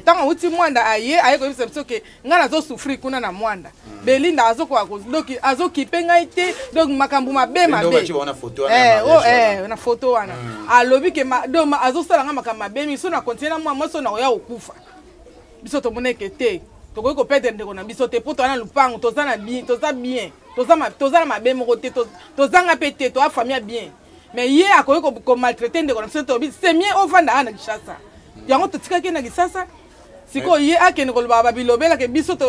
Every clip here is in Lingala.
Tant outi mwanda aye ko bisa biso ke ngana zo souffrir kuna na mwanda. Belinda azoko donc azoki penga ite donc makambu mabe. Na photo wana. Alobi ke donc azosala nga makambu mabe mi so na continue moi so na oya okufa. Biso to moneke te. To ko perdre ndeko na biso te poto na lupango tozana bien, tozana mabe moko te, tozanga pete to a famille bien. Mais hier akoki ko maltraiter ndeko na biso to c'est mieux ovanda ana Kinshasa. Yango to tika ke na Kinshasa. Siko ye akene koloba babilobela ke biso to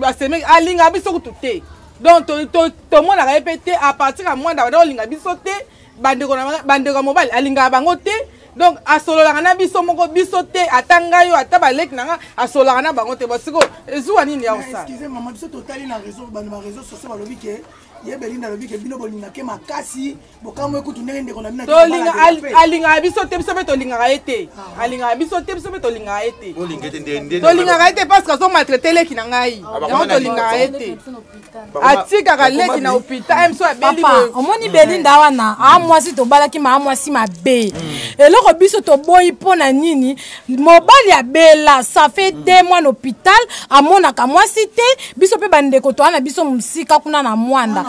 aseme alinga biso kututé donc to mona répéter à partir à moi d'abord linga biso té bandeko mobile alinga bango té donc asolola na biso moko biso té atanga yo ataba lek nanga asolola na bango té bosiko ezuwa nini ya usa. Excusez maman biso totali na réseau sociaux balobi ke ye Belinda lobi ke bino bolinga ke makasi bokamwe kutu ndenge ko na mina to linga alinga biso te biso to linga été alinga biso te biso to linga été to linga été parce que so maltraiter leki na ngai yango to linga été atika ka leki na hôpital mso abeli omoni Belinda wana amwasi to balaki ma amwasi mabe eloko biso to boyi pona nini mobali ya bela ça fait 2 mois l'hôpital amona ka mwasi te biso pe bandeko to ana biso musika kuna na mwanda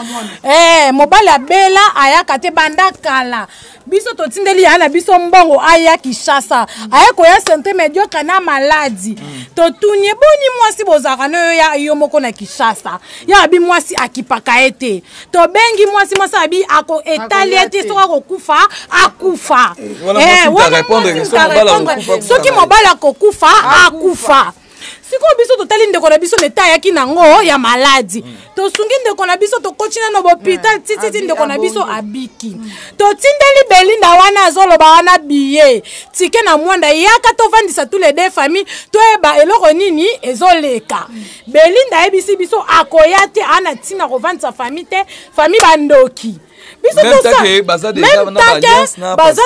mobali ya bela ayaka te banda kala biso to tindeli yana biso mbongo aya Kinshasa aya ko ya santé médiocre na maladie to tunye boni mwasi bozaka no ya yo moko na Kinshasa ya bi mwasi akipaka ete to bengi mwasi abi ako etalie te soka kokufa akufa soki mobali akokufa akufa. Siko biso totali ndeko na biso leta yaki nango ya maladi. To sungi ndeko na biso to kochina no hôpital titi ndeko na biso abiki. To tindeli Belinda wana azoloba wana biye. Tike na mwanda yaka to vandisa tous les deux familles to eba eloko nini ezoleka. Belinda ebisi biso akoya te ana tina ko vandisa famille te famille bandoki. Même tant que baza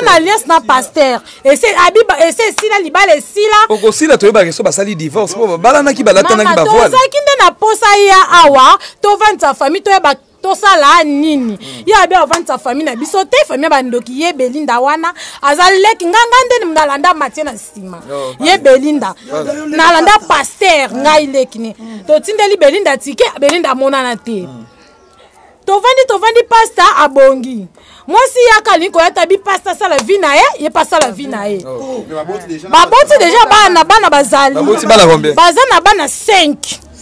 na alliance na pasteur et c'est abiba et c'est sila libale sila oko sila to yeba keso basali divorce po balana ki balatana ki bavoile to zakinde na posa ya awa to vanta famille to yeba to sala nini ya bia vanta famille na biso te famille bandoki ye Belinda wana azaleki ngangande ni mnalanda matie na sima ye Belinda nalanda pasteur ngai lekini to tindeli Belinda tike Belinda monana te tovandi pasta abongi mwasi yaka liko yata bi pasta sala vina ye pas sala vina ye baboti déjà bana bazali baza na bana 5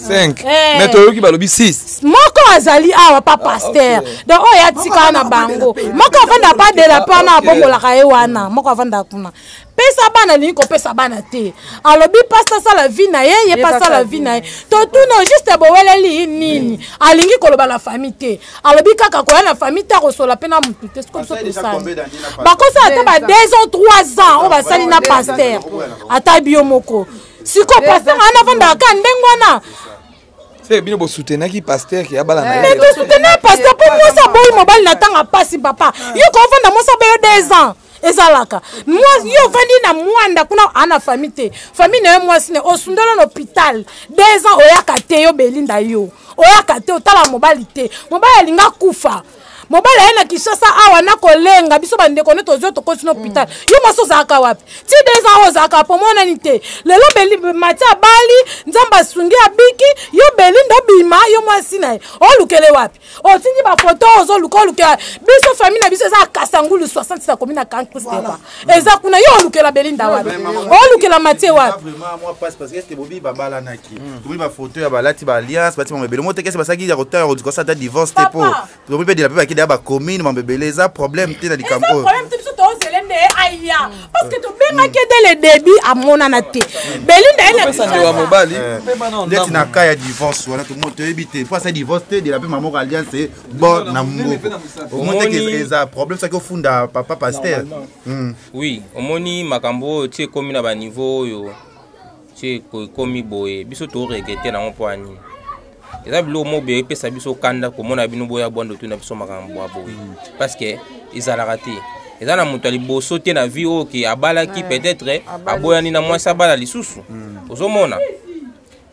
mais to yoki balobi 6 moko azali awa pa pasteur donc o ya tika na bango moko avanda pa de la pana bongola ka ye wana moko avanda kuna pesa bana liko pesa bana te alobi pasta sala vina ye pas sala vina ye to tuno juste boweleli nini alingi koloba la famille te alobi kaka ko na famille ta ko sola pena mutu te ko so to sa bakosa ata ba 2 ans 3 ans o basali na pasteur ata biomoko siko pasteur ana vanda ka ndengwana c'est bien bo soutenir qui pasteur qui a bala na mais to soutenir pasteur pour moi ça boy mobile natanga pasi papa yo ko vanda mo sa be 2 ans ezalaka moi yo vandi na mwanda kuna ana famille te famille na moi sine osundolo l'hôpital 2 ans oyaka te yo Belinda yo oyaka te otala mobile te mobile linga kufa mobile ena Kinshasa awa na kolenga biso bandeko ne tozo to continue hôpital yo maso zaka wapi ti 2 ans ozaka pomona nite lelo Belinda matia bali nzamba sungi abiki yo Belinda bima yo mwasi na o lukele wapi o tindi ba photo ozo lukela biso famille na biso za kasangulu 60 sa komina cancre stepa eza kuna yo lukela Belinda wapi o lukela matia wapi vraiment moi passe parce que bobi babala naki bobi ba photo ya balati ba alliance bati mo bebele mo te kese basaki ya retard o dikosa ta divorce te po bobi de la ba commune mambebele za problème te na likambo problème te biso to zelende aya parce que to benga ke dès le début amona na te Belinda ena pesa ndio mobali ndeti na kaya divorce wana to moto ebité pour ça divorce te de la pe maman alliance c'est bon na mboko au moins que ça problème ça que funda papa pasteur oui omoni makambo tie komi na ba niveau yo tie komi boye biso to regretter na mpoani eza bilo mo be pesa biso kanda ko mona bino boya bondo to na biso makambo aboye parce que ezalaka te eza na moto liboso te na vie oki abala ki peut-être aboya ni na mwasa bala lisusu ozomona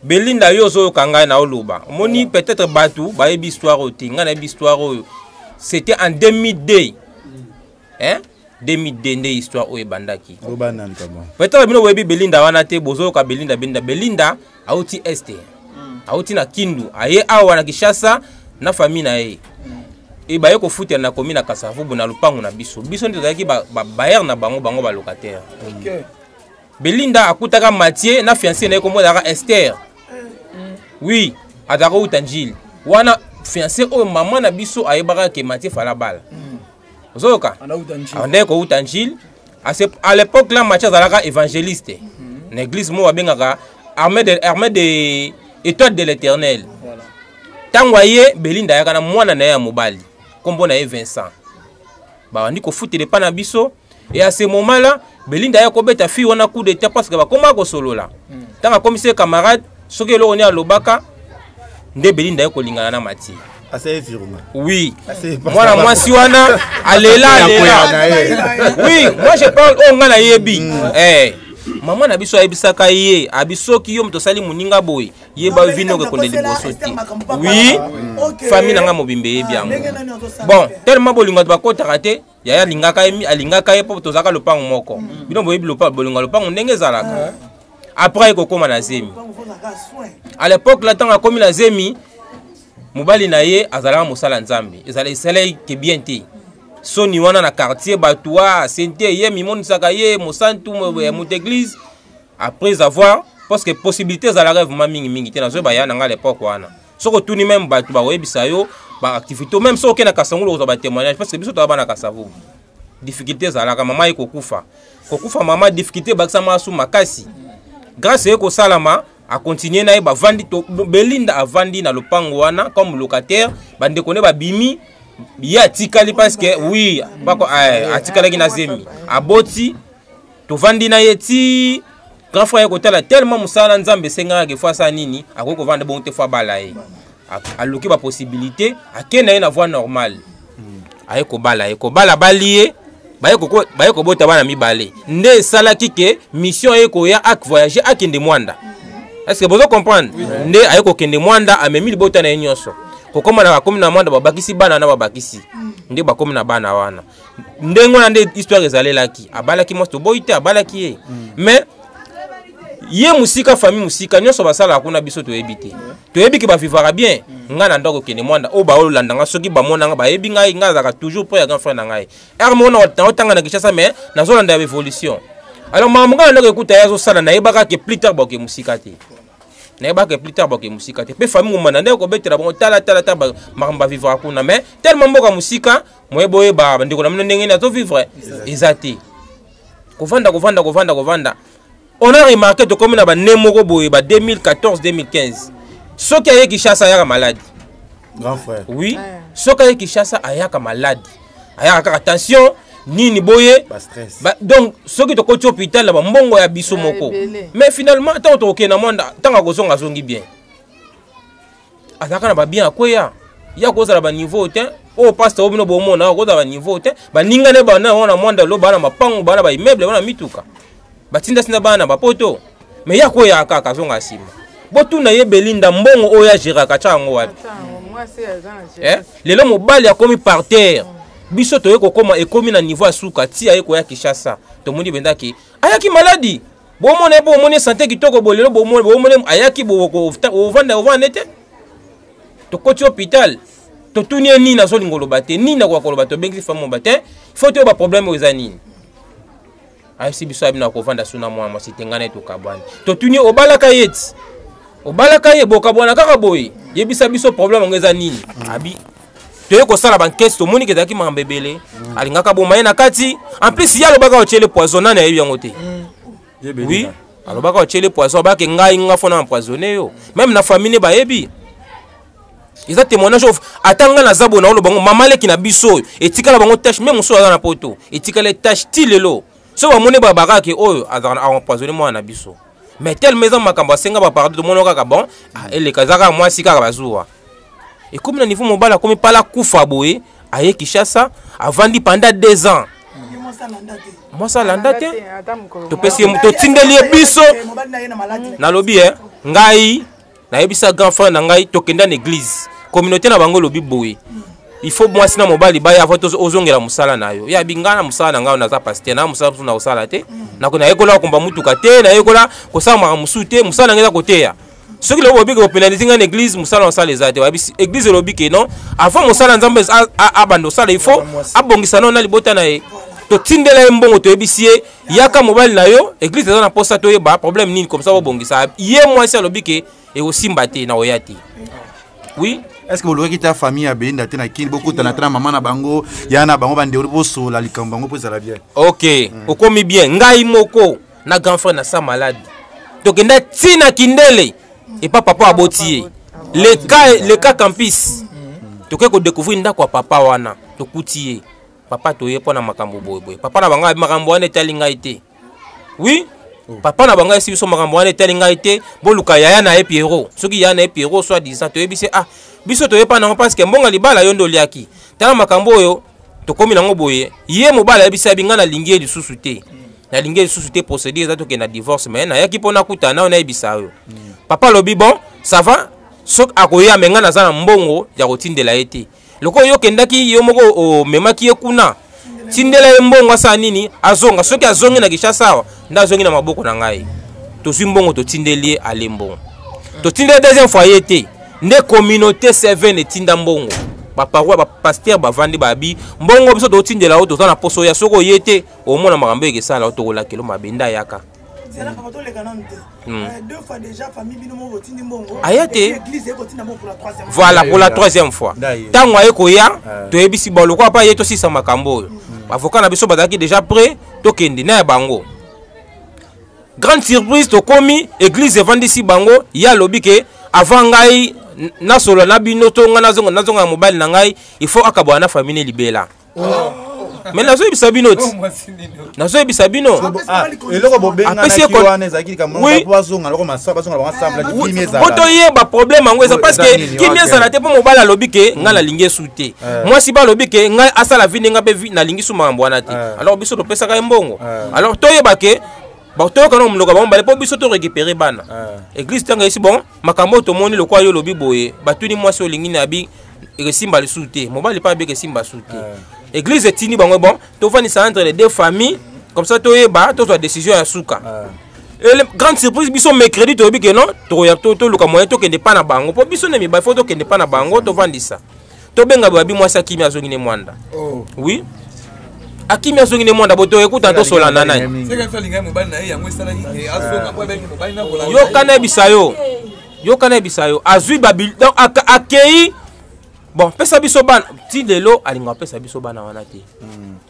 Belinda yo zo kanga na oloba omoni peut-être batu ba yebi histoire otinga na yebi histoire oyo c'était en 2002 hein 2002 nde histoire oyo ebandaki Obanantama. peut-être bino boyebi Belinda wana te bozoyoka Belinda auti este auti na Kindu aye awa na Kinshasa na famille na ye e baye kofutela na commune na Kasavubu na lupango na biso nde tozalaki bayer na bango balocataire. Belinda akutaka Mathieu na fiancé na ye kombo ezalaka Esther. Oui, azalaka utanjili wana fiancé oyo mama na biso ayebaka ke Mathieu fala bala ozoyoka ande ko utanjili. À l'époque là Mathieu azalaka évangéliste na église mo babengaka armée de étoile de l'Éternel. Tango aye Belinda yaka na mwana na ya mobali kombo na ye Vincent bandi kofutela pa na biso. Et à ce moment là Belinda ya kobeta fille wana coup d'état parce que bakoma ko solola tanga commissaire camarade soki eloko ni alobaka nde Belinda ya kolingana na Mathieu. Oui, moi mwasi wana alela. Oui, moi je parle au ngana yebi. Maman na biso ayebisaka ye abisoki yo mtosali muninga boy yeba vino ko kondeli bosoti. Oui, famille nanga mobimbe yebi yango. Bon, tellement bolinga ba kota raté yaya alingaka ye po tozaka lopango moko. Bino boyebi bolinga lopango ndenge zalaka. Après ko koma na zemi. À l'époque là tant akomi na zemi mobali na ye azalaka mosala nzambe ezalaki ke bien te soni wana na quartier batoua sente ye mimonisaka ye mosantu moto église après avoir parce que possibilité ezalaka vraiment mingi te nazoyeba ya nanga l'époque wana soko tuni même bato bakoyebisa yo baactivité même soki na Kasangulo kozwa batémoignage parce que biso toza bana Kasavubu difficulté ezalaka mama ye kokufa mama difficulté bakisa masu makasi grâce ye kosalama a continuer na ba vandi to Belinda a vandi na lopango wana comme locataire bande kone ba bimi ya tikali parce que oui bako atikala ki na zemi aboti to vandi na yeti grand frère ko tala tellement musala nzambe senga ke fois ça nini akoko vanda bon te fois balaye aloki ba possibilité akena ye na voie normale aye ko bala balié baye ko bota bana mibale nde salaki ke mission ye ko ya ak voyager akende mwanda. Est-ce que vous comprenez? Nde ayeko kende mwanda amemi libota na nyonso. Kokoma na bakomi na mwanda babakisi bana na babakisi. Nde bakomi na bana wana. Nde ngona nde histoire ezalelaki. Abalaki mosto boyite abalaki ye. Mais ye musika famille musika nyonso basala akuna biso to ebite. To ebiki ba vivra bien. Ngana ndoko kende mwanda o ba olandanga soki ba monanga ba ebi ngai ngazaka toujours pour ya grand frère na ngai. Hermona otanga na Kinshasa mais nazolanda ya évolution. Alors maman ndoko ekuta yazo sala na ebaka ke plus tard boke musika te. Nebaka plus tard boke musika te pe famille ngomana ndeko kobetela bongo tala makamba vivre akuna mais tellement mboka musika moyeboye ba ndeko na ndenge na to vivre ezati kovanda on a remarqué to comme na ba nemoko boye ba 2014 2015 soki aye Kinshasa ayaka malade grand frère oui soki aye Kinshasa ayaka malade ayaka attention nini boye stress donc soki to koti hôpital ba mbongo ya biso moko mais finalement tant to okena monda tanga kozonga zongi bien azaka na ba bien akoya ya kozala ba niveau te o pasteur obino bomona kozala ba niveau te ba ningane ba na wana monda lo bana mapango bana ba immeuble bana mituka batinda sinda bana ba poto mais ya koya aka zonga sima botuna ye Belinda mbongo oya jiraka chango wapi lelo mobali akomi par terre biso to yeko koma ekomi na niveau asuka ti ayeko ya Kinshasa to moni bendaki ayaki maladi bomone santé kitoko bolelo bomone ayaki boko ovanda te to koti hôpital to tunie ni na zolingo lobate ni na kwa koloba to bengi famo bate faut to ba problème aux anines ay si biso abina ko vanda suna mwa sitengana to kabwana to tunie obalaka ye boka bwana kaka boy yebisa biso problème ngeza nini abi to yeko sala bankesi to moni kezaki mambebele alingaka bomaye na kati en plus ya lobaka ochele poisonné na yebi yango te oui alobaka ochele poisson bake ngai ngafona empoisonné yo même na famille ba yebi ils ont témoignage atanga na zabo na lobango mama leki na biso etikala bango tâche même so na poto etikala tâche tilelo so ba mone ba baraka oyo azana empoisonné moi na biso mais tel maison makamba senga ba pardon de monoka bon ele kazaka moi sika bazuwa et comme na niveau mobala comme pas la kufa boye aye Kinshasa avandi pendant 2 ans moi ça landa te to pesi to tindeli biso na lobi ngai na yebisa grand frère na ngai to kenda na église communauté na bango lobi boye il faut moi sina mobali ba ya voto ozongela musala nayo ya bingana musala na ngao na za pasteur na musala na usala te na ko na yekola ko mba mutuka te na yekola ko sa ma musute musala ngeza ko te ya soki lo bobi ko penaliser ngana église musala osala ezate wa église lobi ke non avant musala nzambe abando sala il faut abongisa non na libota na ye to tindela mbongo to ebisie yaka mobali na yo église za na posa to yeba problème nini comme ça obongisa ye moi c'est lobi ke e osimba te na oyati oui. Est-ce que vous voulez quitter la famille à Belinda Tenakin beaucoup de la maman na bango yana bango bande boso la likambango pour ça la bien. OK, okomi bien ngai moko na grand frère na sa malade. Donc nda tina kindele et pas papa abotié. Le cas campus. To ko découvrir nda kwa papa wana to kutié. Papa to ye pona makambo boy. Papa na banga makambo wana talinga ite. Oui? Papa na banga si so makambo wana talinga ite boluka yaya na Pierrot. Soki yana e Pierrot soit disant to ebise ah biso to yepa na parce que mbonga libala yondo liaki tala makambo oyo to komi nango boye ye mobala yebisa binga na lingi lisusu te na lingi lisusu te procédure za to ke na divorce mais na yaki pona kuta na ona yebisa yo papa lobi bon ça va sok akoya menga na za mbongo ya kotindela ete loko yo kendaki yo moko o memaki ekuna tindela mbongo asa nini azonga soki azongi na kisha sawa nda azongi na maboko na ngai to si mbongo to tindeli alembo to tindela deuxième fois te ne communauté seven etinda mbongo ba paroi ba pasteur ba vandi babi mbongo biso to tindela auto na poso ya soko yete au mona makambo ekesala auto la kelo mabenda yaka c'est là quand on les canante deux fois déjà famille bino mo tindi mbongo ayate église ekotina mbongo pour la troisième fois voilà pour la troisième fois tango ayekoya to ebisi bolo kwa pa yeto sisa makambo avocat na biso badaki déjà prêt to kende na bango grande surprise to komi église evandisi bango ya lobike avant ngai na solo na bino to nga nazonga mobile na ngai il faut akabwa na famille libela mais nazo ebisa bino nazo ebisa bino eloko bobenga na kiwana ezaki kamonga poazonga loko masaba bazonga ba ensemble la kimeza boto yeba problème ngo eza parce que kimeza na te po mobile alobike nga na lingi sute moi si ba lobike nga asala vini nga be na lingi su mambo wana te alors biso to pesa ka mbongo alors to yeba ke ba to kana mloka ba mbale po biso to récupérer bana église tanga ici bon makambo to moni le kwa yo lobi boye batuni moi so lingi na bi resimba le sute mobile pas be resimba sute église etini bango bon to vani ça entre les deux familles comme ça to yeba to soit décision ya suka et grande surprise biso mercredi to bi que non to luka moyen to kende pa na bango po biso ne mi ba photo kende pa na bango to vandi ça to benga ba bi moi sa kimi azongi ne mwanda oui akimi azongi ne mwanda boto ekuta to solana nani yo kana bisayo azui babil donc akei bon pesa biso bana ti lelo alinga pesa biso bana wana te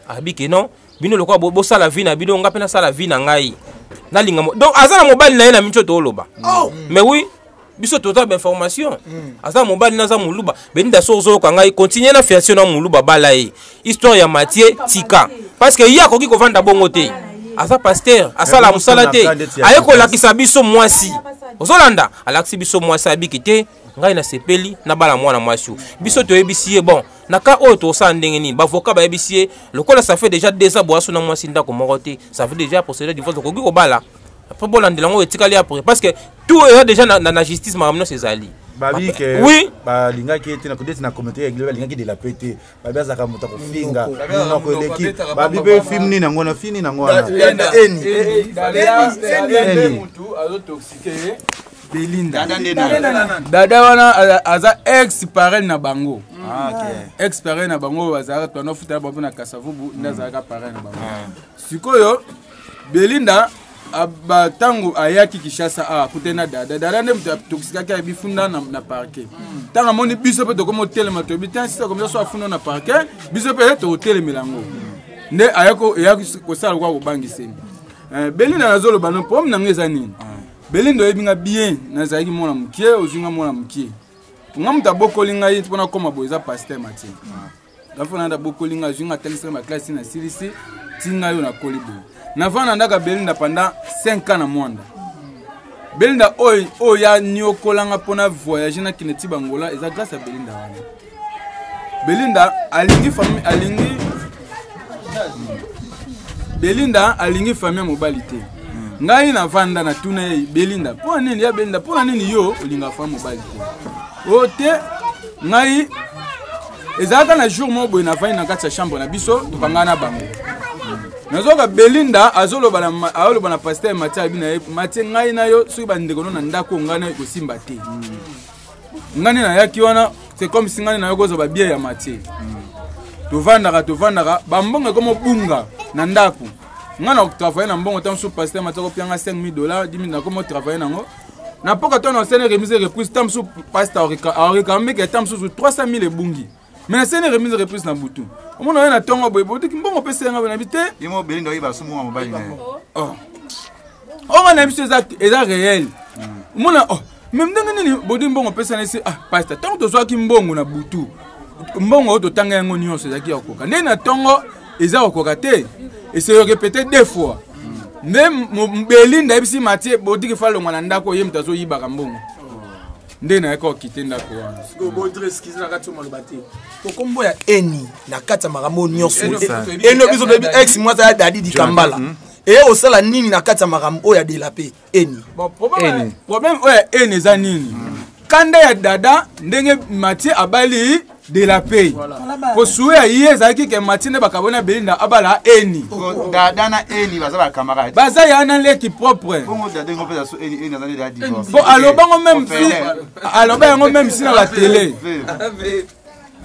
abiki non bino lokwa bo sala vie na bino nga pena sala vie na ngai na linga donc azana mobile na ye na mincho to oloba mais oui biso to ta information azana mobile na za muluba beninda sozo ka ngai continuer na fiation na muluba bala ye histoire ya Mathieu tika parce que ya koki ko vanda bongo te asa pasteur asala musala te ayeko lakisa biso mwasi ozolanda alakisi biso mwasi abiki te ngai na sepeli na bala mwana mwasi biso to ebisiye bon naka o to sa ndenge ni bavoka ba ebisiye lokola ça fait déjà 2 ans boaso na mwasi ndako morote ça fait déjà procédure divorce ko giko bala après bon landelango etikali après parce que tout est déjà na justice maramno sezali babi ke oui ba linga ki ete na kodeti na commentaire eglo linga ki de la pété babi azaka muta ko finga na ko leki babi be film ni nango na fini nango na mutu azo toxique Belinda dada wana aza ex parrain na bango ex parrain na bango bazaka to na futa ba na Kasavubu ndazaka parrain na bango sikoyo Belinda aba tango ayaki Kishasa kutena dada ne toxika ka bifunda na parquet tanga moni biso pe to comme hôtel mato bitan sisa comme ça so afuna na parquet biso pe to hôtel milango ne ayako ko sala kwa kubangise Belinda nazolo bano pom na ngeza nini Belinda yebinga bien nazaki mona mukie ozinga mona mukie ngamuta bokolinga yi pona koma boza pasteur Mathieu dafona nda bokolinga zinga telisa ma classe na silisi tinga yo na kolibo navana ndaka Belinda pendant 5 ans na mwanda Belinda oy ya nyokolanga pona voyage na kineti bangola eza grâce à Belinda wana Belinda alingi famille Belinda alingi famille mobilité ngai na vanda na tuna Belinda pona nini ya Belinda pona nini yo olinga famille mobilité ote ngai ezalaka na jour moko boye nafandi na kati ya chambre na biso tokangana na bango nazoka Belinda azoloba na pasteur Mathieu abi na ye Mathieu ngai na yo soki bandeko no na ndako ngai na kosimba te ngani na yaki wana c'est comme si ngani na yo kozwa bie ya Mathieu tovandaka bambongo komo bunga na ndako ngana travailler na mbongo tant sous pasteur Mathieu ko pianga $5,000 $10,000 na komo travailler nango na poka to na sene remise reprise tant sous pasteur Aurika mais que tant sous 300,000 ebungi mais na sene remise reprise na butu omona yo na tongo boye bote mbongo pesa nga na bité yemo Belinda yi ba sumu wa mobali na oh on na biso eza réel omona oh même ndenge nini bodi mbongo pesa na ese pasteur tant to zwaki mbongo na butu mbongo to tanga yango nyonso ezaki ya koka ndenge na tongo eza koka te et c'est répété 2 fois même Belinda ebisi Mathieu bodi ke falonga na ndako ye mtazo yibaka mbongo ndena yako kite ndako wana siko bodres kizina kati maloba te to kombo ya eni na kati ya makambo nyonso eno biso bebi ex mwasa ya Dadi di Kambala e osala nini na kati ya makambo oya delape eni bon problème oya eni eza nini kanda ya dada ndenge Mathieu abali de la paix pour souya yeza ki ke Mathieu ne bakabona Belinda abala eni dada na eni baza ba camarade baza ya na leki propre bongo dada ngo pesa so eni na za divorce bon alobango même si na la télé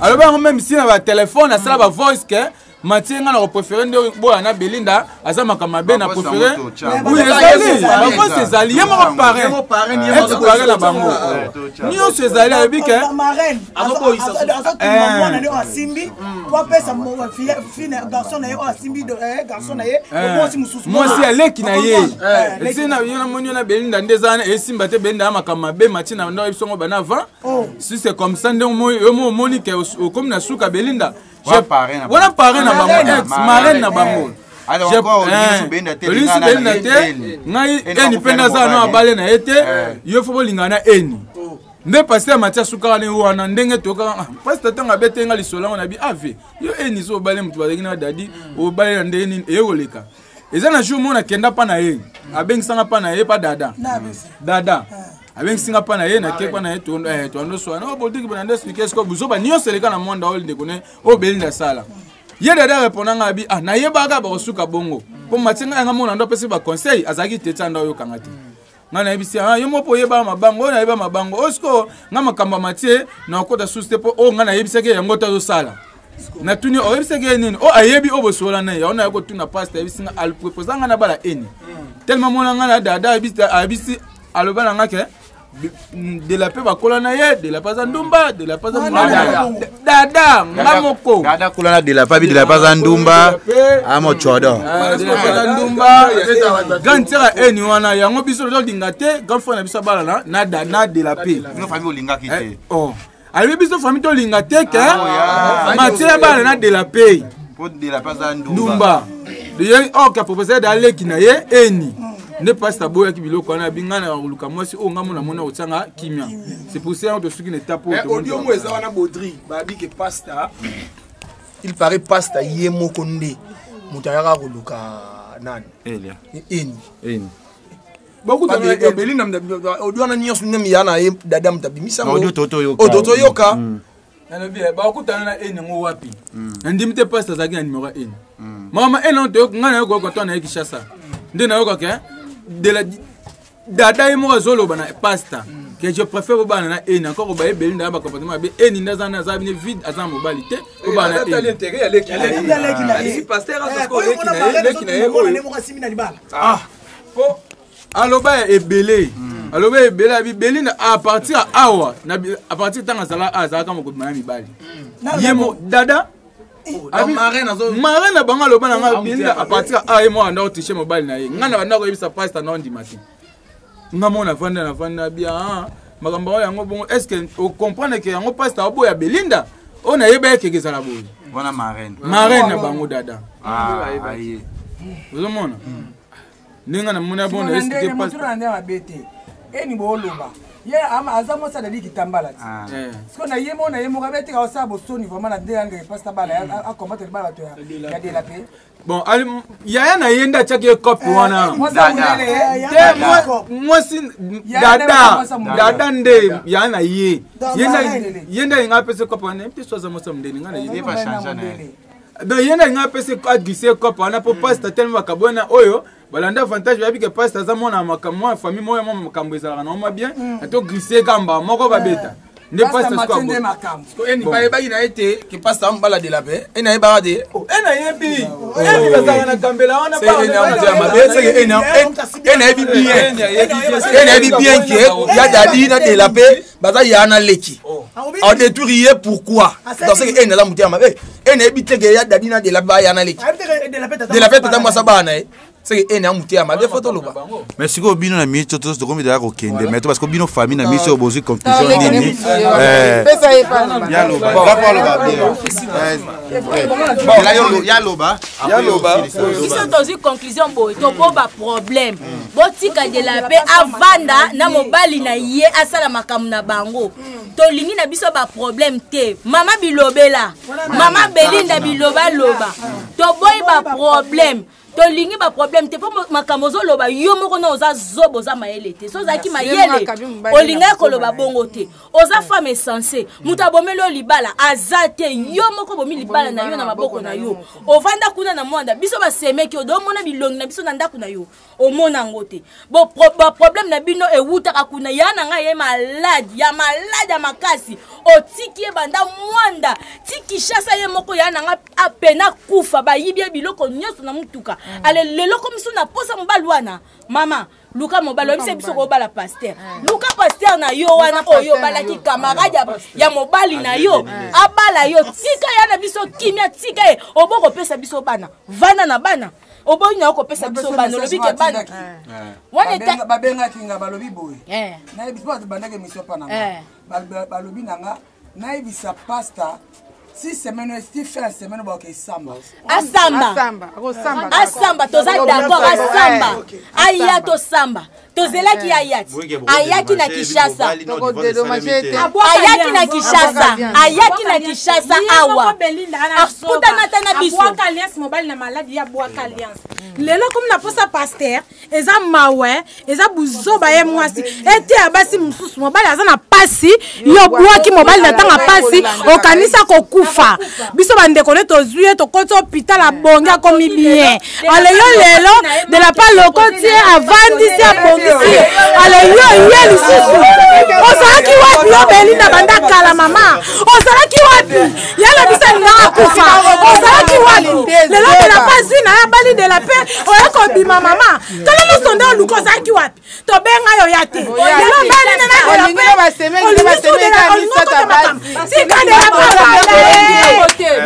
alobango même si na ba téléphone asala ba voice que Mathieu nga na préféré ndo boya na Belinda azama kama be na préféré oui ezali ba voice ezali yemo parrain na bango nio ezali abi ke marraine azobo isa mwana leo asimbi kwa pesa fine garçon na yo asimbi de garçon na ye moi mususu moi si aleki na ye esi na yo na monyo na Belinda ndezana esimba te Belinda makama be Mathieu na ndo ebisongo bana avant si c'est comme ça ndo mo monique comme na suka Belinda voilà parrain na bango ex marraine na bango alors encore Belinda te ngai eni penda za no abale na ete yo fo bolingana eni nde pasteur Mathieu suka ne wana ndenge toka pasteur tanga betenga lisolango na bi ave yo eni so bale mutu bazaki na Dadi o bale na ndeni ekoleka eza na jour mona kenda pa na ye abengisanga pa na ye pa dada avec singa pa na ye na ke pa na ye to ando so na bodiki ba na expliquer ce que vous ba nyo seleka na monde all de connaît o Belinda sala ye dada répondanga abi na ye ba ka ba suka bongo po matinga nga mona ndo pese ba conseil azaki teta ndo yo kangati ngana ebisi yo mopo ye ba mabango na ye ba mabango osko nga makamba Mathieu na kota suste po o ngana yebiseke yango ta zo sala na tuni o yebiseke nini o ayebi o bosola na ya ona yako tuna pastor yebisinga al proposanga na bala eni tellement mona ngana dada abisi alobana ngake de la paix bakolana ye de la paix ndumba de la paix dada ngamoko dada kolana de la paix de la paix ndumba amo chodo de la paix ndumba gantera eni wana yango biso do dingate gamfo na biso bala na dada de la paix no famille olinga kite oh ali biso famille to lingate ke Mathieu bala na de la paix pour de la paix ndumba de ye o ka proposer d'aller ki na ye eni ne pas taboya ki biloko na bingana luka mwasi o ngamu na mona otanga kimia c'est pour ça que ceux qui ne tapent pas audio mo eza wana Baudry ba dit que pasta il paraît pasta yemo konde mutayaka koluka nani elia eni beaucoup de Belinda audio na nyos nem yana ye dada mtabimisa audio toto yoka na bien ba okutana na eni ngo wapi ndimite pasta zaki na numéro eni mama eni on te ngana ko to na Kinshasa ndena yoka ke de la dada ye mo zolo bana pasta que je préfère bana na eni encore ba Belinda ba comportement be eni ndaza na za bine vide azan mobilité ko bana eni l'intérêt aller si pasteur asko po aloba ebele aloba ebele abi Belinda à partir awa na à partir tanga sala azaka mo ko bana mibali yemo dada marraine na bango aloba na nga Belinda à partir a mo anda otishe mobile na ye ngana banda ko yebisa pastor na ndimati nga mona vanda bien makambo yango bongo est-ce que on comprendre que yango pastor abo ya Belinda on a yeba ke kezala boye wana marraine na bango dada aye vous mona ninga na mona bon est-ce que pas eni booloba ye aza mwasi adali kitambala ti siko na ye moko abetika osala bosoni vraiment na nde yanga epasta bala akombatela bala bato ya delape bon yaya na ye nde atiaki ye cope wana mwasi dada nde yaya na ye nde alinga apesa cope wana mpe so aza mwasi ya mondele nga na ye donc ye nde alinga apesa aglise ye cope wana mpo pasta telema bakabwana oyo balanda avantage bayebi ke pasta aza mwana makambo famille moya mwa makambo ezalaka na mwa bien ato glise kamba moko babeta nde pasta siko eni bayebaki na ye te ke pasta amobala de la paix eni ayebaka te enayebi bazalaka na kambela wana eni ayebi bien ke ya dadi na de la paix baza ya na leki adétruire ye pourquoi dans ce que eni aza motema mabe eni ayebi te ke ya dadi na de la paix baya na leki de la paix tata mwasa bana na ye c'est que ena mutia ma photo loba mais siko bino na micho to to komi da ko kende mais to parce que bino famille na micho bozu conclusion nini ya loba va pas loba ya loba biso tozi conclusion boy to po ba problème botika de la paix avanda na mobali na ye asala makamu na bango to lingi na biso ba problème te mama bilobela mama Belinda biloba loba to boy ba problème to lingi ba problème te po makambo zoloba yo moko na oza zobo za mayele te so zaki mayele olinga koloba bongo te oza femme sensée muta bomelo libala azate yo moko bomi libala na yo na maboko na yo ovanda kuna na mwanda biso ba semeki odo mona bilongi na biso na ndako na yo omona ngote bo problème na bino ewuta kuna yana nga ye malade ya makasi otiki e banda mwanda tiki shasa ye moko yana nga apena kufa ba yibye biloko nyoso na mutuka ale lelo comme si na posa mbalwana mama luka mobalo bise biso ko bala pasteur luka pasteur na yo wana oyo balaki camarade ya mobali na yo abala yo tika yana biso kimia tika e oboko pesa biso bana vana na bana oboyi na ko pesa biso bana lobi ke bana wana babenga kinga balobi boy na biso bandake mission pana balobi nanga na ibisa pasta 6 semaines, si fait la semaine, on va samba. Asamba, toza d'accord, asamba. Ayato samba. Tozela ki ayati. Ayaki na Kishasa. Ayaki na Kishasa. Ayaki na Kishasa awa. Akuta na tana biso. Boaka alliance mobile na maladi ya boaka alliance. Lelo comme na posa pasteur, eza mawe, eza buzoba ye mwasi. Ete abasi mususu mobile aza na pasi, yo boaki mobile na tanga pasi, okanisa ko kufa. Biso bande koné to zuye to koto hôpital a bonga komi bien. Ale yo lelo de la pa lokoti avandi si a bongisi. Ale yo yeli susu. Osaki wapi yo Belinda banda kala mama. Osaki wapi? Yala bisa nga kufa. Osaki wapi? Lelo de la pa zina ya bali de la paix. Oya ko bima mama. Kala no sonda luko saki wapi? To benga yo yate. Lelo bali na de la paix. Tika de la paix.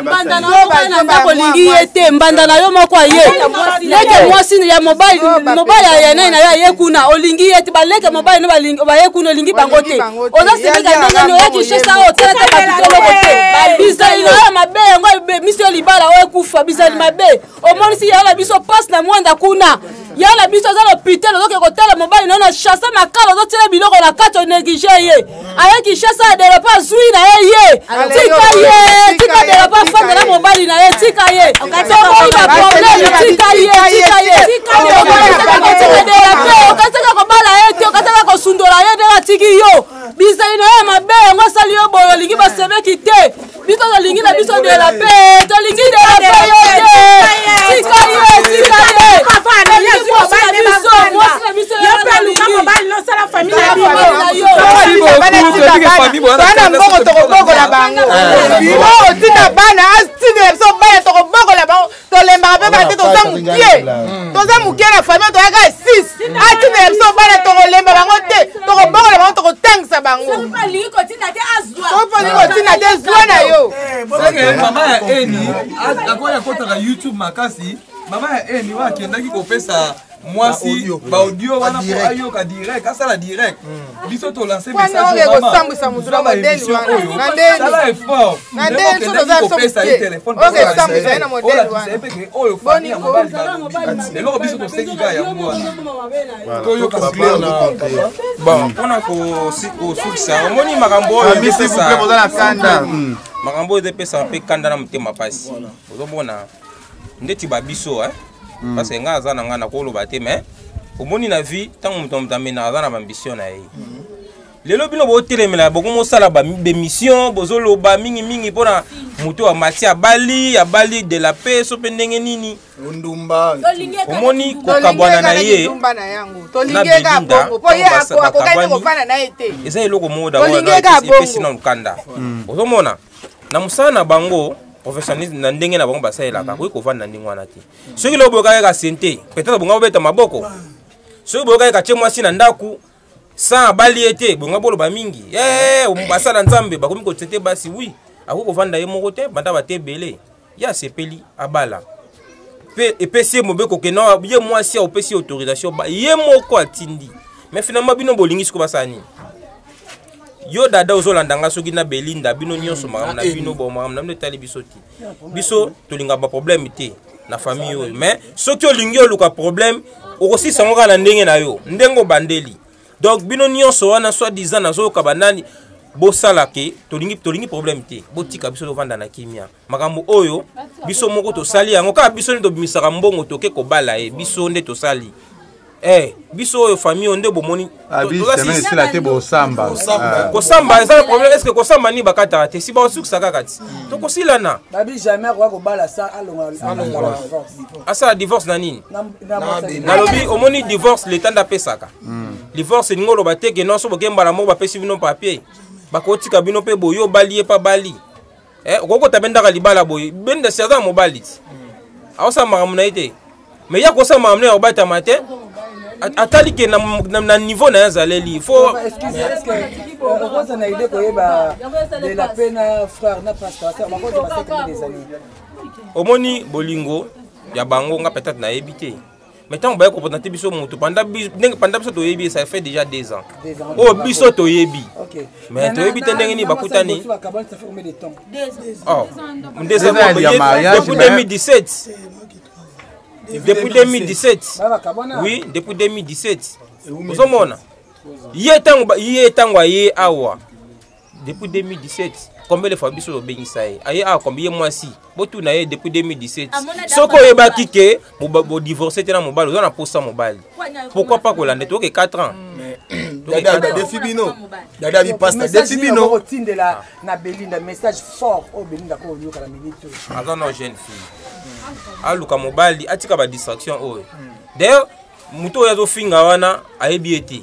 Mbandana yo bana ndako lingi yete mbandana yo moko ye leke mwasi ya mobile ya nene ya ye kuna olingi yete baleke mobile no balingi ba ye kuna olingi bango te oza semeka ndenge no yaki shesa o tata bakitolo kote bizali na mabe ngo misio libala o kufa bizali mabe o monisi ya la biso passe na mwanda kuna ya la biso za l'hôpital ozoke kotala mobile no na chassa makala ozotela biloko na kato négligé ye ayaki shesa de la pas zui na ye tika de la pas femme la mobile na ye tika ye okataka ba problème tika ye okataka ko bala ye te okataka ko sundola ye de la tiki yo bizali na ye mabe ngo sali yo boyo lingi ba semeki te biso to lingi na biso de la paix to lingi de la paix yo te tika ye papa na ye mama ya eni wakendaki kopesa moi si ba audio wana pour ayoka direct asala direct biso to lancer message ça mudura modèle wana sala effort nande so doza so pesa téléphone OK ça mudura na modèle wana oyo fani ya mobali lelo biso to sengi ga ya mwana to yoka clair na bon pona ko sukisa omoni makambo oyo pesa bozana kanda makambo oyo pesa pe kanda na mutema pasi ozomona ndeti babiso parce que nga aza na nga na koloba te mais omoni na vie ntango moto motamena aza na bambition na ye lelo bino botelemela bokomosala bemission bozoloba mingimingi mpona moto amati abali de la paix so mpe ndenge nini omoni kokabwana na ye na belinda eza eloko modaepesi na lukanda ozomona na mosala na bango professionnalisme na ndenge na bango basalelaka koki kovanda na ndenge wana te soki lelo boyokaka sente peut-être bonga bobeta maboko soki boyokaka tie mwasi na ndaku sans abali ye te bonga boloba mingi basala nzambe bakomi kosente basi wi akoki kovanda ye moko te banda bate ebele ye asepeli abala mpe epesi ye mobeko kena ye mwasi aopesi ye autorisation ye moko atindi mais finalement bino bolingi siko basala nini yo dada ozolanda nga soki na Belinda bino nyonso makambo na bino bo makambo na tali biso ti biso tolinga ba problème te na famille oyo mais soki olingi oluka problème okosisa ngo kana ndenge na yo ndengo bandeli donc bino nyonso wana soit disant nazoyoka banani bosala ke tolingi problème te botika biso tovanda na kimia makambo oyo biso moko tosali yango kaka biso nde tobimisaka mbongo toke kobala ye biso nde tosali biso oyo famille onde bomoni kosamba eza problème est-ce que kosamba ni bakataka te si basukisa kaka ti tokosilana asala divorce na nini nalobi omoni divorce leta nde apesaka divorce elingi oloba te ke nonso bokembala moko bapesi bino papier bakotika bino mpe boye obali ye pa bali okokota bendaka libala boye benda si aza mobali ti aosala makambo na ye te mais ya kosala makambo na ye obatama te atali ke na niveau na yazaleli faut omoni bolingo ya bango nga peut-être na yebi te mais tant baye ko te biso mutu pendant biso to yebi ça fait déjà 2 ans oh biso to yebi mais to yebi te ndenge ni bakutani oh depuis 2017 depuis 2017 oui depuis 2017 ozomona ye tango ye awa depuis 2017 combien de fois biso lobengisa ye aye awa combien mwasi botu na ye depuis 2017 soko oyebaki ke bo divorcer te na mobali oza na posa mobali pourquoi pas kolanda toke 4 ans dada defi bino dada bi pasta defi bino otindela na Belinda message fort au Belinda ko yoka la minute aza na jeune fille aluka mobali atika ba distraction oyo d'ailleurs muto oyo azofinga wana ayebi ete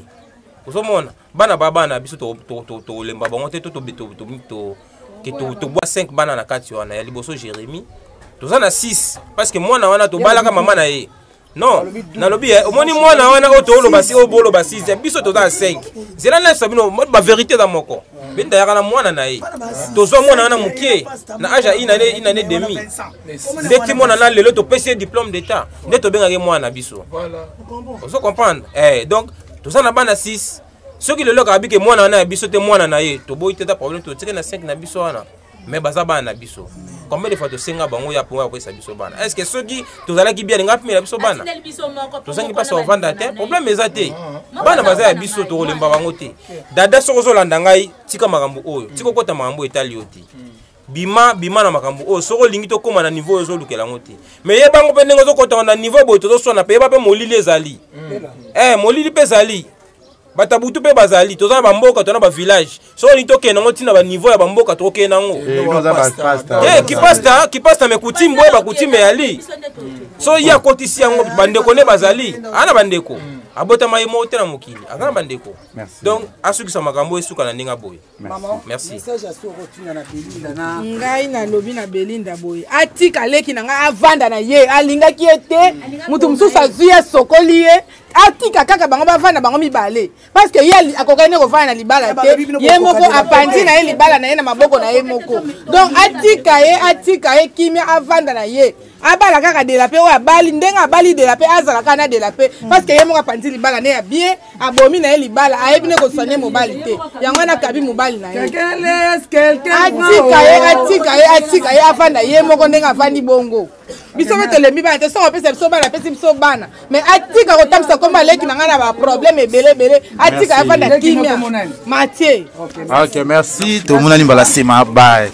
ozomona bana babana biso to lemba bango te to bois 5 bana na kati wana ya liboso Jérémy toza na 6 parce que mwana wana to balaka mama na ye non nalobi omoni mwana wana o to oloba si o boloba 6 biso toza 5 zela na sabino ba vérité da moko benda ya kana mwana na ye tozo mwana wana mukie na âge une année demi ndeti mwana na lelo to pese diplôme d'état ndeto bengaka mwana biso ozo comprendre donc toza na bana 6 soki lelo ka bike mwana wana ya biso te mwana na ye to boyi te ta problème to tike na 5 na biso wana mais baza bana na biso combien de fois to senga bango ya ponga ko esa biso bana est-ce que soki tozalaki bien nga pimela biso bana tozangi pas ovanda te problème ezate bana baza ya biso to kolemba bango te dada soko zolanda ngai tika makambo oyo tika kota makambo etali oti bima na makambo oyo soko lingi to koma na niveau ezo lukela ngote mais ye bango pe ndenge zo kota na niveau boyo tozo sona pe ba pe molili ezali molili pe ezali batabutu pe bazali toza na bamboka tona ba village so ni tokena ngo tina ba niveau ya bamboka tokena ngo kipasta me kutimbo ba kutime yali so ya kotisi yango bandeko ne bazali ana bandeko abota mai mo tena mokili akana bandeko donc asukisa makambo esuka na ndinga boye merci ngai na lobi na Belinda boye atika leki na nga avanda na ye alingaki ete mutu mususu azuya sokoli ye atika kaka bango bavanda bango mibale parce que ye akokane kovanda na libala te ye moko apandi na ye libala na ye na maboko na ye moko donc atika ye kimia avanda na ye abala kaka de la paix oyo abali ndenge abali de la paix azalaka na de la paix parce que ye moko apandi libala ne ya bien abomi na ye libala ayebi ne kosoigne mobali te yango wana kabi mobali na ye atika ye afanda ye moko ndenge afandi bongo biso mpe tolembi bana te soko apesa biso bana apesi biso bana mais atika kotambisa komba aleki na ngai na baproblème ebele atika ye afanda kimia Mathieu. Ok, merci. Tout le monde a une balle, c'est ma balle.